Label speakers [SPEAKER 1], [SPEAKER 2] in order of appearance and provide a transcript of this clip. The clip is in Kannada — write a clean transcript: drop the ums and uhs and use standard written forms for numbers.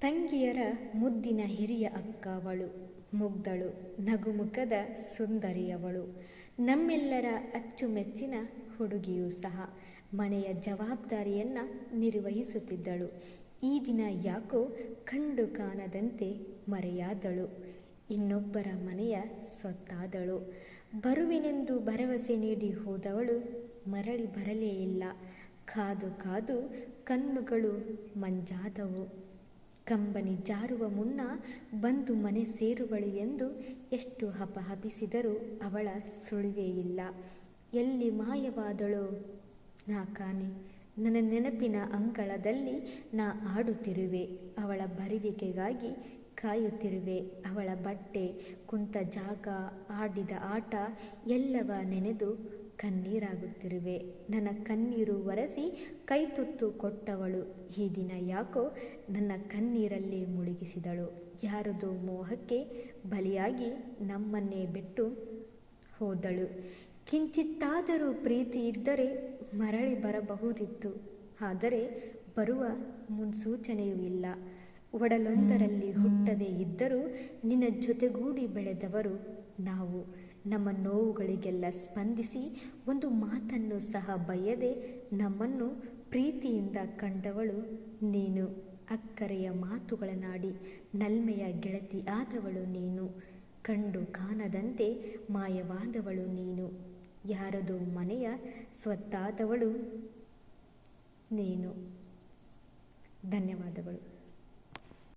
[SPEAKER 1] ತಂಗಿಯರ ಮುದ್ದಿನ ಹಿರಿಯ ಅಕ್ಕ ಅವಳು, ಮುಗ್ಧಳು, ನಗುಮುಖದ ಸುಂದರಿಯವಳು, ನಮ್ಮೆಲ್ಲರ ಅಚ್ಚುಮೆಚ್ಚಿನ ಹುಡುಗಿಯೂ ಸಹ. ಮನೆಯ ಜವಾಬ್ದಾರಿಯನ್ನು ನಿರ್ವಹಿಸುತ್ತಿದ್ದಳು. ಈ ದಿನ ಯಾಕೋ ಕಂಡು ಕಾಣದಂತೆ ಮರೆಯಾದಳು. ಇನ್ನೊಬ್ಬರ ಮನೆಯ ಸೊತ್ತಾದಳು. ಬರುವೆನೆಂದು ಭರವಸೆ ನೀಡಿ ಹೋದವಳು ಮರಳಿ ಬರಲೇ ಇಲ್ಲ. ಕಾದು ಕಾದು ಕಣ್ಣುಗಳು ಮಂಜಾದವು. ಕಂಬನಿ ಜಾರುವ ಮುನ್ನ ಬಂದು ಮನೆ ಸೇರುವಳು ಎಂದು ಎಷ್ಟು ಹಪಹಪಿಸಿದರೂ ಅವಳ ಸುಳಿವೇ ಇಲ್ಲ. ಎಲ್ಲಿ ಮಾಯವಾದಳೋ ನಾ ಕಾಣೆ. ನನ್ನ ನೆನಪಿನ ಅಂಗಳದಲ್ಲಿ ನಾ ಆಡುತ್ತಿರುವೆ. ಅವಳ ಬರುವಿಕೆಗಾಗಿ ಕಾಯುತ್ತಿರುವೆ. ಅವಳ ಬಟ್ಟೆ, ಕುಂತ ಜಾಗ, ಆಡಿದ ಆಟ ಎಲ್ಲವ ನೆನೆದು ಕಣ್ಣೀರಾಗುತ್ತಿರುವೆ. ನನ್ನ ಕಣ್ಣೀರು ಒರೆಸಿ ಕೈತುತ್ತು ಕೊಟ್ಟವಳು ಈ ದಿನ ಯಾಕೋ ನನ್ನ ಕಣ್ಣೀರಲ್ಲಿ ಮುಳುಗಿಸಿದಳು. ಯಾರದೋ ಮೋಹಕ್ಕೆ ಬಲಿಯಾಗಿ ನಮ್ಮನ್ನೇ ಬಿಟ್ಟು ಹೋದಳು. ಕಿಂಚಿತ್ತಾದರೂ ಪ್ರೀತಿ ಇದ್ದರೆ ಮರಳಿ ಬರಬಹುದಿತ್ತು. ಆದರೆ ಬರುವ ಮುನ್ಸೂಚನೆಯೂ ಇಲ್ಲ. ಒಡಲೊಂದರಲ್ಲಿ ಹುಟ್ಟದೇ ಇದ್ದರೂ ನಿನ್ನ ಜೊತೆಗೂಡಿ ಬೆಳೆದವರು ನಾವು. ನಮ್ಮ ನೋವುಗಳಿಗೆಲ್ಲ ಸ್ಪಂದಿಸಿ ಒಂದು ಮಾತನ್ನು ಸಹ ಬಯ್ಯದೆ ನಮ್ಮನ್ನು ಪ್ರೀತಿಯಿಂದ ಕಂಡವಳು ನೀನು. ಅಕ್ಕರೆಯ ಮಾತುಗಳನ್ನಾಡಿ ನಲ್ಮೆಯ ಗೆಳತಿ ಆದವಳು ನೀನು. ಕಂಡು ಕಾಣದಂತೆ ಮಾಯವಾದವಳು ನೀನು. ಯಾರದೋ ಮನೆಯ ಸ್ವತ್ತಾದವಳು ನೀನು. ಧನ್ಯವಾದಗಳು.